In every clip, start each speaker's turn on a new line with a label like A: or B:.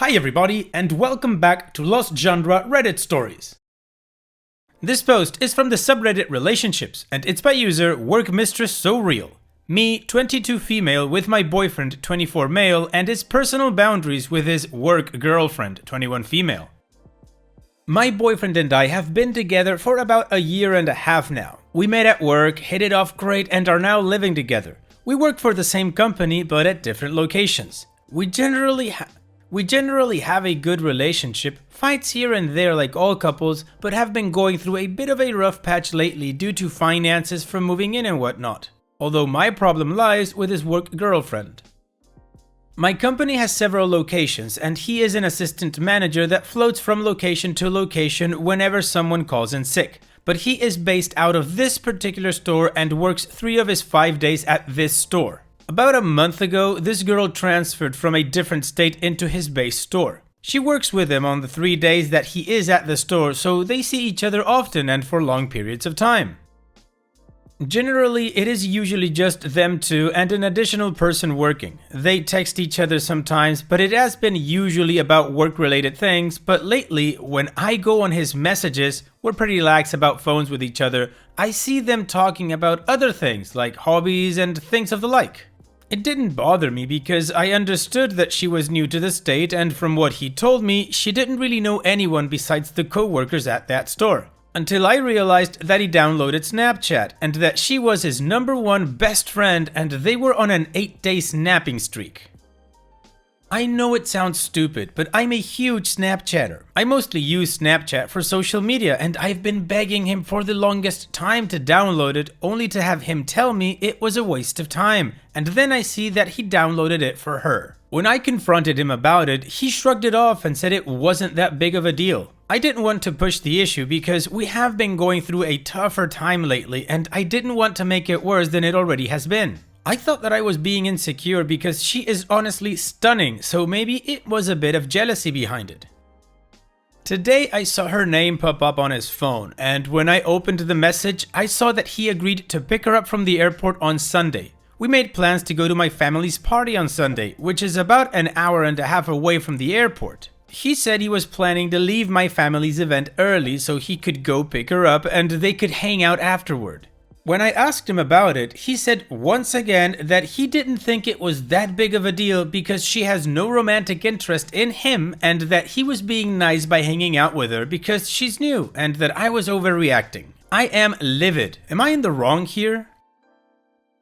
A: Hi everybody, and welcome back to Lost Genre Reddit Stories. This post is from the subreddit Relationships, and it's by user WorkMistressSoReal. Me, 22 female, with my boyfriend, 24 male, and his personal boundaries with his work girlfriend, 21 female. My boyfriend and I have been together for about a year and a half now. We met at work, hit it off great, and are now living together. We work for the same company, but at different locations. We generally have a good relationship, fights here and there like all couples, but have been going through a bit of a rough patch lately due to finances from moving in and whatnot. Although my problem lies with his work girlfriend. My company has several locations, and he is an assistant manager that floats from location to location whenever someone calls in sick. But he is based out of this particular store and works 3 of his 5 days at this store. About a month ago, this girl transferred from a different state into his base store. She works with him on the 3 days that he is at the store, so they see each other often and for long periods of time. Generally, it is usually just them two and an additional person working. They text each other sometimes, but it has been usually about work-related things, but lately, when I go on his messages, we're pretty lax about phones with each other, I see them talking about other things like hobbies and things of the like. It didn't bother me because I understood that she was new to the state, and from what he told me, she didn't really know anyone besides the co-workers at that store. Until I realized that he downloaded Snapchat and that she was his #1 best friend and they were on an 8-day snapping streak. I know it sounds stupid, but I'm a huge Snapchatter. I mostly use Snapchat for social media, and I've been begging him for the longest time to download it, only to have him tell me it was a waste of time, and then I see that he downloaded it for her. When I confronted him about it, he shrugged it off and said it wasn't that big of a deal. I didn't want to push the issue because we have been going through a tougher time lately, and I didn't want to make it worse than it already has been. I thought that I was being insecure because she is honestly stunning, so maybe it was a bit of jealousy behind it. Today I saw her name pop up on his phone, and when I opened the message, I saw that he agreed to pick her up from the airport on Sunday. We made plans to go to my family's party on Sunday, which is about an hour and a half away from the airport. He said he was planning to leave my family's event early so he could go pick her up and they could hang out afterward. When I asked him about it, he said once again that he didn't think it was that big of a deal because she has no romantic interest in him, and that he was being nice by hanging out with her because she's new, and that I was overreacting. I am livid. Am I in the wrong here?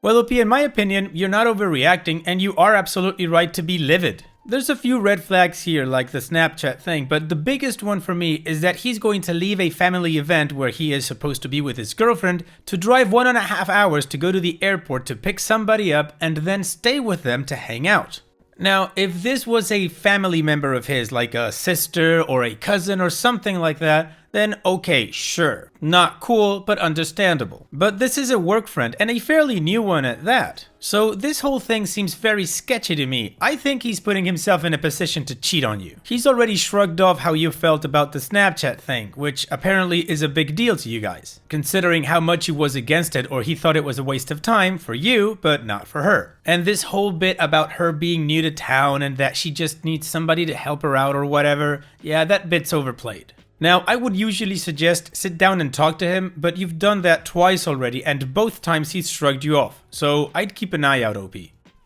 A: Well, OP, in my opinion, you're not overreacting and you are absolutely right to be livid. There's a few red flags here, like the Snapchat thing, but the biggest one for me is that he's going to leave a family event where he is supposed to be with his girlfriend to drive 1.5 hours to go to the airport to pick somebody up and then stay with them to hang out. Now, if this was a family member of his, like a sister or a cousin or something like that, then okay, sure. Not cool, but understandable. But this is a work friend, and a fairly new one at that. So this whole thing seems very sketchy to me. I think he's putting himself in a position to cheat on you. He's already shrugged off how you felt about the Snapchat thing, which apparently is a big deal to you guys, considering how much he was against it, or he thought it was a waste of time for you, but not for her. And this whole bit about her being new to town and that she just needs somebody to help her out or whatever, yeah, that bit's overplayed. Now, I would usually suggest sit down and talk to him, but you've done that twice already and both times he's shrugged you off, so I'd keep an eye out, OP.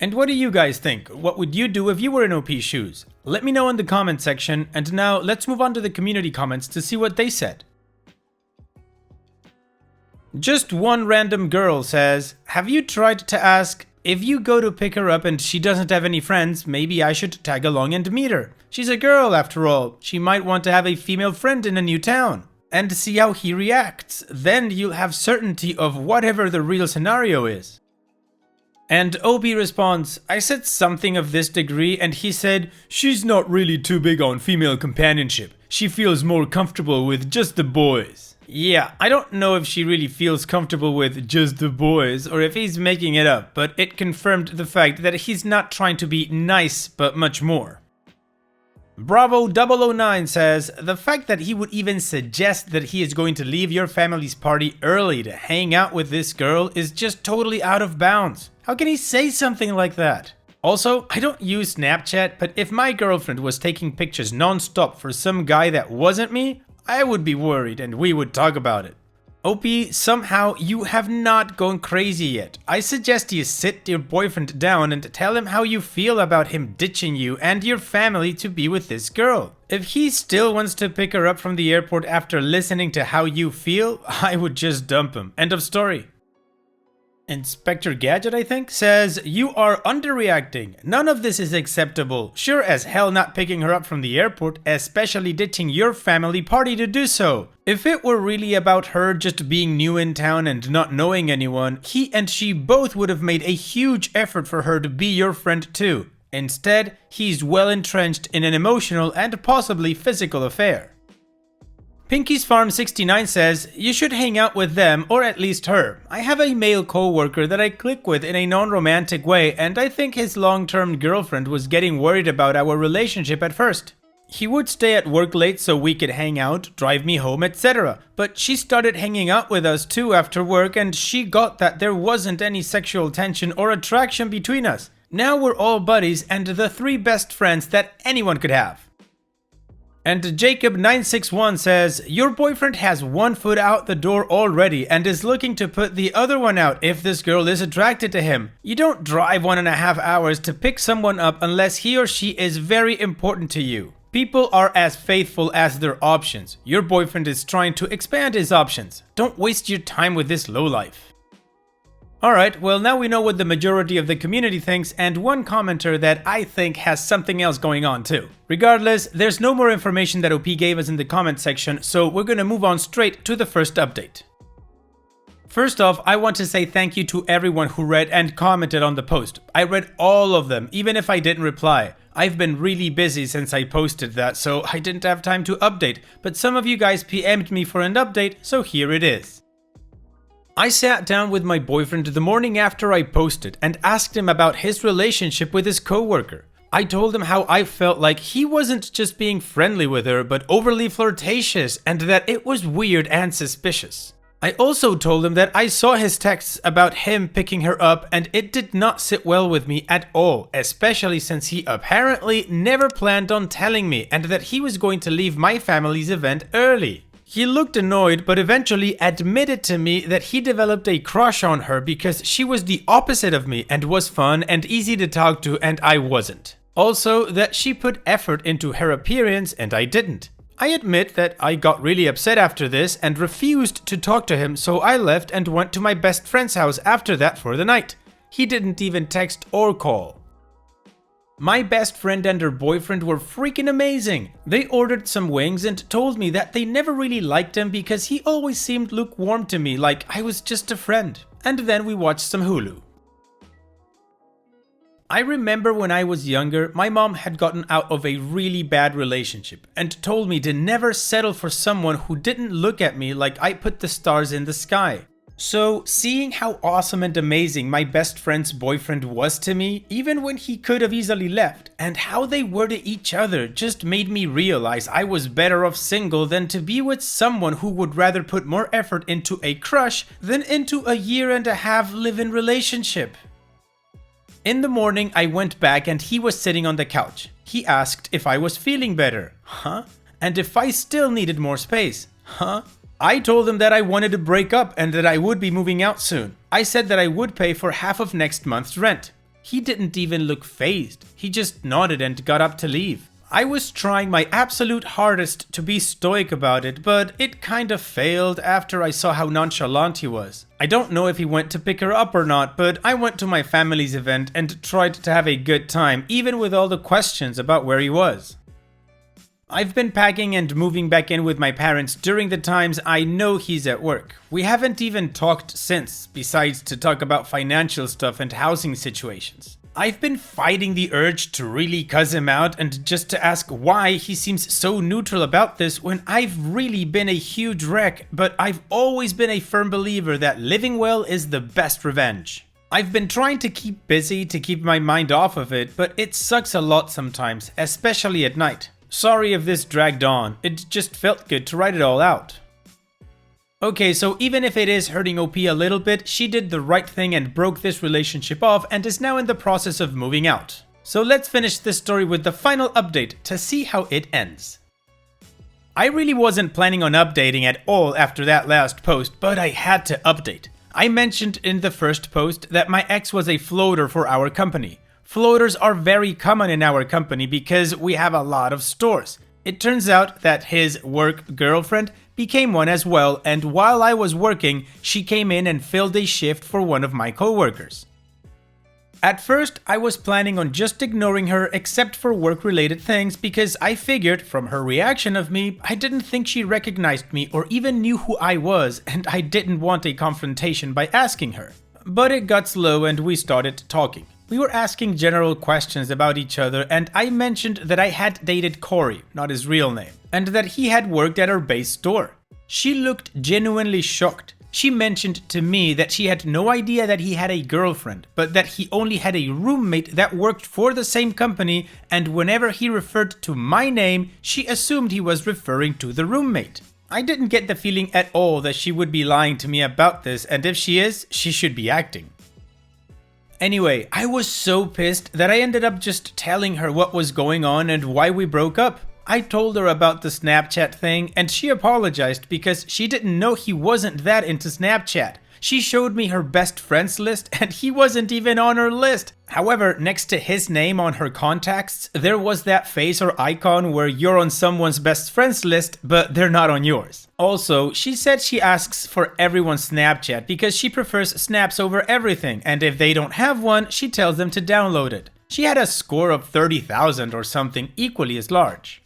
A: And what do you guys think? What would you do if you were in OP's shoes? Let me know in the comment section, and now let's move on to the community comments to see what they said. Just one random girl says, have you tried to ask, if you go to pick her up and she doesn't have any friends, maybe I should tag along and meet her. She's a girl after all. She might want to have a female friend in a new town. And see how he reacts. Then you'll have certainty of whatever the real scenario is. And Obi responds, I said something of this degree and he said, she's not really too big on female companionship. She feels more comfortable with just the boys. Yeah, I don't know if she really feels comfortable with just the boys or if he's making it up, but it confirmed the fact that he's not trying to be nice, but much more. Bravo009 says, the fact that he would even suggest that he is going to leave your family's party early to hang out with this girl is just totally out of bounds. How can he say something like that? Also, I don't use Snapchat, but if my girlfriend was taking pictures non-stop for some guy that wasn't me, I would be worried and we would talk about it. OP, somehow you have not gone crazy yet. I suggest you sit your boyfriend down and tell him how you feel about him ditching you and your family to be with this girl. If he still wants to pick her up from the airport after listening to how you feel, I would just dump him. End of story. Inspector Gadget, I think, says, "You are underreacting. None of this is acceptable. Sure as hell not picking her up from the airport, especially ditching your family party to do so. If it were really about her just being new in town and not knowing anyone, he and she both would have made a huge effort for her to be your friend too. Instead, he's well entrenched in an emotional and possibly physical affair." Pinky's Farm 69 says, "You should hang out with them, or at least her. I have a male co-worker that I click with in a non-romantic way, and I think his long-term girlfriend was getting worried about our relationship at first. He would stay at work late so we could hang out, drive me home, etc. But she started hanging out with us too after work, and she got that there wasn't any sexual tension or attraction between us. Now we're all buddies and the 3 best friends that anyone could have." And Jacob961 says, "Your boyfriend has one foot out the door already and is looking to put the other one out if this girl is attracted to him. You don't drive 1.5 hours to pick someone up unless he or she is very important to you. People are as faithful as their options. Your boyfriend is trying to expand his options. Don't waste your time with this lowlife." Alright, well now we know what the majority of the community thinks, and one commenter that I think has something else going on too. Regardless, there's no more information that OP gave us in the comment section, so we're gonna move on straight to the first update. First off, I want to say thank you to everyone who read and commented on the post. I read all of them, even if I didn't reply. I've been really busy since I posted that, so I didn't have time to update, but some of you guys PM'd me for an update, so here it is. I sat down with my boyfriend the morning after I posted and asked him about his relationship with his coworker. I told him how I felt like he wasn't just being friendly with her, but overly flirtatious, and that it was weird and suspicious. I also told him that I saw his texts about him picking her up and it did not sit well with me at all, especially since he apparently never planned on telling me and that he was going to leave my family's event early. He looked annoyed, but eventually admitted to me that he developed a crush on her because she was the opposite of me and was fun and easy to talk to and I wasn't. Also, that she put effort into her appearance and I didn't. I admit that I got really upset after this and refused to talk to him, so I left and went to my best friend's house after that for the night. He didn't even text or call. My best friend and her boyfriend were freaking amazing. They ordered some wings and told me that they never really liked him because he always seemed lukewarm to me, like I was just a friend. And then we watched some Hulu. I remember when I was younger, my mom had gotten out of a really bad relationship and told me to never settle for someone who didn't look at me like I put the stars in the sky. So, seeing how awesome and amazing my best friend's boyfriend was to me, even when he could have easily left, and how they were to each other just made me realize I was better off single than to be with someone who would rather put more effort into a crush than into a 1.5-year live-in relationship. In the morning, I went back and he was sitting on the couch. He asked if I was feeling better. Huh? And if I still needed more space. Huh? I told him that I wanted to break up and that I would be moving out soon. I said that I would pay for half of next month's rent. He didn't even look fazed. He just nodded and got up to leave. I was trying my absolute hardest to be stoic about it, but it kind of failed after I saw how nonchalant he was. I don't know if he went to pick her up or not, but I went to my family's event and tried to have a good time, even with all the questions about where he was. I've been packing and moving back in with my parents during the times I know he's at work. We haven't even talked since, besides to talk about financial stuff and housing situations. I've been fighting the urge to really cuss him out and just to ask why he seems so neutral about this when I've really been a huge wreck, but I've always been a firm believer that living well is the best revenge. I've been trying to keep busy to keep my mind off of it, but it sucks a lot sometimes, especially at night. Sorry if this dragged on, it just felt good to write it all out. Okay, so even if it is hurting OP a little bit, she did the right thing and broke this relationship off and is now in the process of moving out. So let's finish this story with the final update to see how it ends. I really wasn't planning on updating at all after that last post, but I had to update. I mentioned in the first post that my ex was a floater for our company. Floaters are very common in our company because we have a lot of stores. It turns out that his work girlfriend became one as well, and while I was working, she came in and filled a shift for one of my coworkers. At first, I was planning on just ignoring her except for work-related things because I figured from her reaction of me, I didn't think she recognized me or even knew who I was, and I didn't want a confrontation by asking her. But it got slow and we started talking. We were asking general questions about each other, and I mentioned that I had dated Corey, not his real name, and that he had worked at our base store. She looked genuinely shocked. She mentioned to me that she had no idea that he had a girlfriend, but that he only had a roommate that worked for the same company, and whenever he referred to my name, she assumed he was referring to the roommate. I didn't get the feeling at all that she would be lying to me about this, and if she is, she should be acting. Anyway, I was so pissed that I ended up just telling her what was going on and why we broke up. I told her about the Snapchat thing and she apologized because she didn't know he wasn't that into Snapchat. She showed me her best friends list and he wasn't even on her list. However, next to his name on her contacts, there was that face or icon where you're on someone's best friends list, but they're not on yours. Also, she said she asks for everyone's Snapchat because she prefers snaps over everything, and if they don't have one, she tells them to download it. She had a score of 30,000 or something equally as large.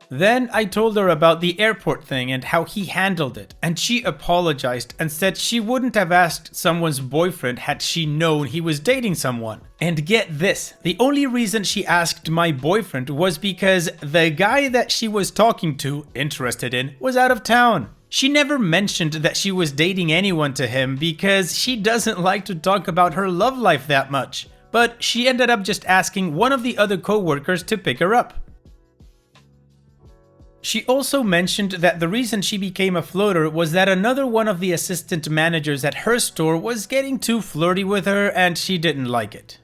A: Then I told her about the airport thing and how he handled it, and she apologized and said she wouldn't have asked someone's boyfriend had she known he was dating someone. And get this, the only reason she asked my boyfriend was because the guy that she was talking to, interested in, was out of town. She never mentioned that she was dating anyone to him because she doesn't like to talk about her love life that much. But she ended up just asking one of the other co-workers to pick her up. She also mentioned that the reason she became a floater was that another one of the assistant managers at her store was getting too flirty with her and she didn't like it.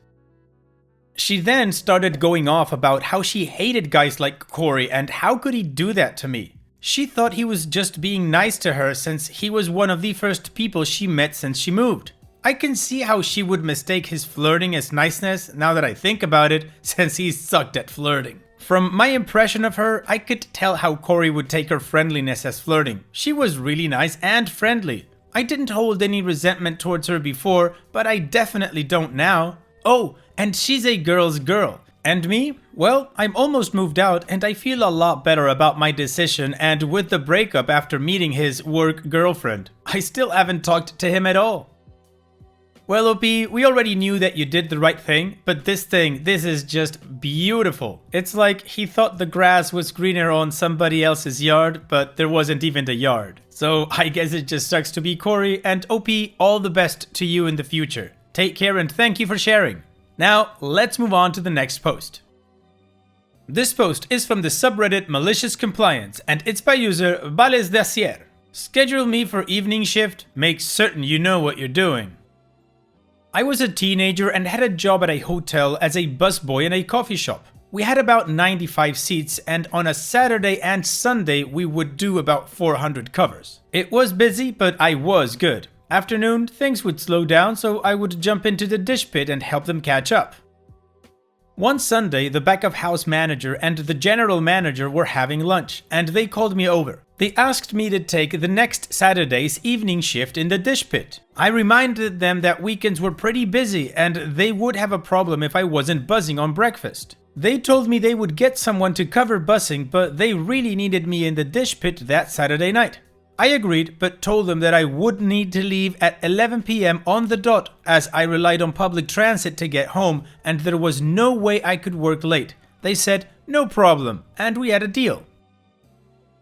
A: She then started going off about how she hated guys like Corey and how could he do that to me. She thought he was just being nice to her since he was one of the first people she met since she moved. I can see how she would mistake his flirting as niceness now that I think about it, since he sucked at flirting. From my impression of her, I could tell how Corey would take her friendliness as flirting. She was really nice and friendly. I didn't hold any resentment towards her before, but I definitely don't now. Oh, and she's a girl's girl. And me? Well, I'm almost moved out and I feel a lot better about my decision, and with the breakup after meeting his work girlfriend, I still haven't talked to him at all. Well, OP, we already knew that you did the right thing, but this is just beautiful. It's like he thought the grass was greener on somebody else's yard, but there wasn't even a yard. So I guess it just sucks to be Corey, and OP, all the best to you in the future. Take care and thank you for sharing. Now, let's move on to the next post. This post is from the subreddit Malicious Compliance, and it's by user Bales Dacier. Schedule me for evening shift, make certain you know what you're doing. I was a teenager and had a job at a hotel as a busboy in a coffee shop. We had about 95 seats, and on a Saturday and Sunday we would do about 400 covers. It was busy, but I was good. Afternoon, things would slow down, so I would jump into the dish pit and help them catch up. One Sunday, the back-of-house manager and the general manager were having lunch, and they called me over. They asked me to take the next Saturday's evening shift in the dish pit. I reminded them that weekends were pretty busy and they would have a problem if I wasn't buzzing on breakfast. They told me they would get someone to cover buzzing, but they really needed me in the dish pit that Saturday night. I agreed, but told them that I would need to leave at 11 p.m. on the dot as I relied on public transit to get home and there was no way I could work late. They said, no problem, and we had a deal.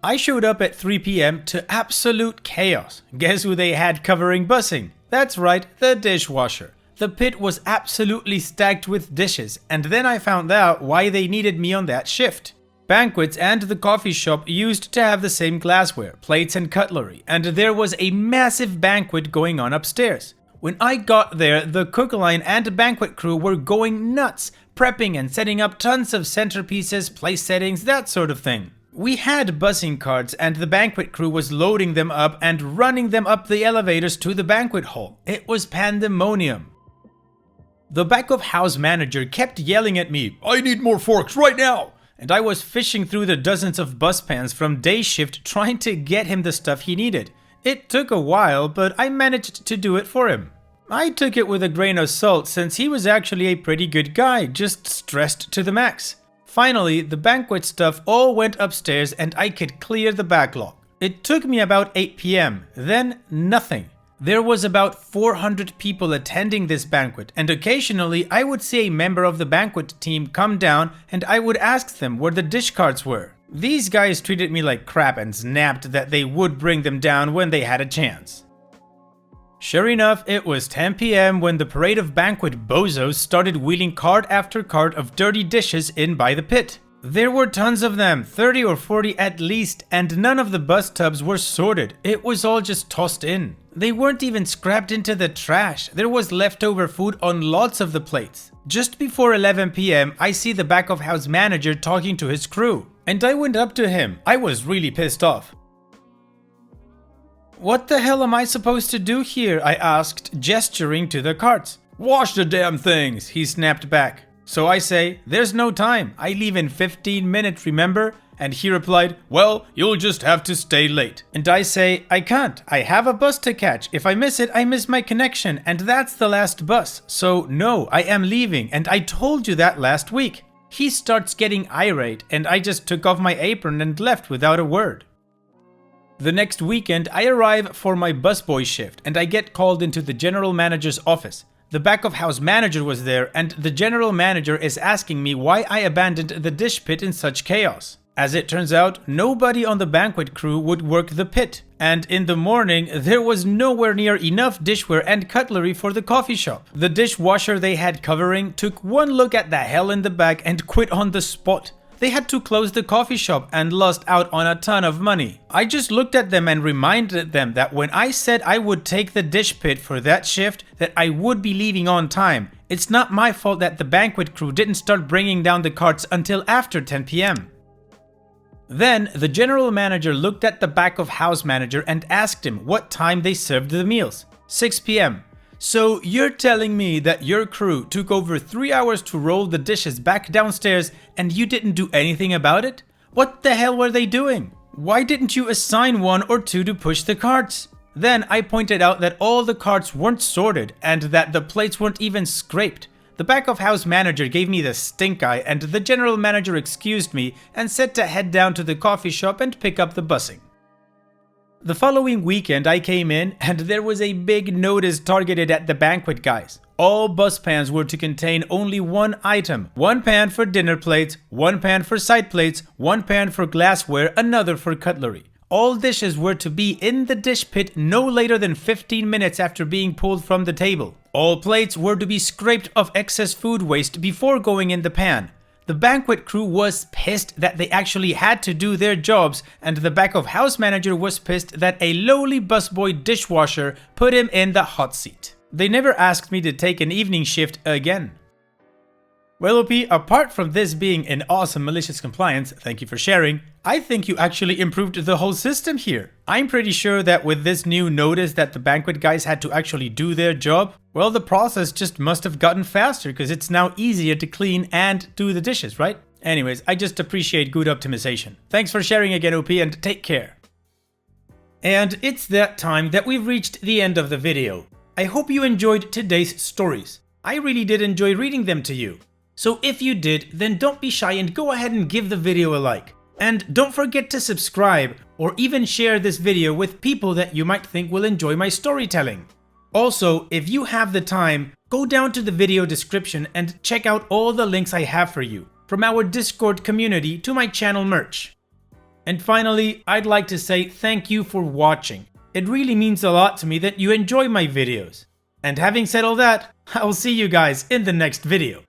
A: I showed up at 3 p.m. to absolute chaos. Guess who they had covering bussing? That's right, the dishwasher. The pit was absolutely stacked with dishes, and then I found out why they needed me on that shift. Banquets and the coffee shop used to have the same glassware, plates and cutlery, and there was a massive banquet going on upstairs. When I got there, the cook line and banquet crew were going nuts, prepping and setting up tons of centerpieces, place settings, that sort of thing. We had bussing carts and the banquet crew was loading them up and running them up the elevators to the banquet hall. It was pandemonium. The back of house manager kept yelling at me, "I need more forks right now!" And I was fishing through the dozens of bus pans from day shift trying to get him the stuff he needed. It took a while, but I managed to do it for him. I took it with a grain of salt since he was actually a pretty good guy, just stressed to the max. Finally, the banquet stuff all went upstairs and I could clear the backlog. It took me about 8 p.m., then nothing. There was about 400 people attending this banquet, and occasionally I would see a member of the banquet team come down and I would ask them where the dish carts were. These guys treated me like crap and snapped that they would bring them down when they had a chance. Sure enough, it was 10 p.m. when the parade of banquet bozos started wheeling cart after cart of dirty dishes in by the pit. There were tons of them, 30 or 40 at least, and none of the bus tubs were sorted. It was all just tossed in. They weren't even scrapped into the trash. There was leftover food on lots of the plates. Just before 11 p.m., I see the back of house manager talking to his crew, and I went up to him. I was really pissed off. "What the hell am I supposed to do here?" I asked, gesturing to the carts. "Wash the damn things," he snapped back. So I say, "There's no time. I leave in 15 minutes, remember?" And he replied, "Well, you'll just have to stay late." And I say, "I can't. I have a bus to catch. If I miss it, I miss my connection, and that's the last bus. So no, I am leaving, and I told you that last week." He starts getting irate, and I just took off my apron and left without a word. The next weekend, I arrive for my busboy shift, and I get called into the general manager's office. The back of house manager was there, and the general manager is asking me why I abandoned the dish pit in such chaos. As it turns out, nobody on the banquet crew would work the pit, and in the morning there was nowhere near enough dishware and cutlery for the coffee shop. The dishwasher they had covering took one look at the hell in the back and quit on the spot. They had to close the coffee shop and lost out on a ton of money. I just looked at them and reminded them that when I said I would take the dish pit for that shift, that I would be leaving on time. It's not my fault that the banquet crew didn't start bringing down the carts until after 10 p.m. Then the general manager looked at the back of house manager and asked him what time they served the meals. 6 p.m. "So you're telling me that your crew took over 3 hours to roll the dishes back downstairs and you didn't do anything about it? What the hell were they doing? Why didn't you assign 1 or 2 to push the carts?" Then I pointed out that all the carts weren't sorted and that the plates weren't even scraped. The back of house manager gave me the stink eye, and the general manager excused me and said to head down to the coffee shop and pick up the busing. The following weekend I came in and there was a big notice targeted at the banquet guys. All bus pans were to contain only one item. 1 pan for dinner plates, 1 pan for side plates, 1 pan for glassware, another for cutlery. All dishes were to be in the dish pit no later than 15 minutes after being pulled from the table. All plates were to be scraped of excess food waste before going in the pan. The banquet crew was pissed that they actually had to do their jobs, and the back of house manager was pissed that a lowly busboy dishwasher put him in the hot seat. They never asked me to take an evening shift again. Well, OP, apart from this being an awesome malicious compliance, thank you for sharing, I think you actually improved the whole system here. I'm pretty sure that with this new notice that the banquet guys had to actually do their job, well, the process just must have gotten faster because it's now easier to clean and do the dishes, right? Anyways, I just appreciate good optimization. Thanks for sharing again, OP, and take care. And it's that time that we've reached the end of the video. I hope you enjoyed today's stories. I really did enjoy reading them to you. So if you did, then don't be shy and go ahead and give the video a like. And don't forget to subscribe or even share this video with people that you might think will enjoy my storytelling. Also, if you have the time, go down to the video description and check out all the links I have for you, from our Discord community to my channel merch. And finally, I'd like to say thank you for watching. It really means a lot to me that you enjoy my videos. And having said all that, I'll see you guys in the next video.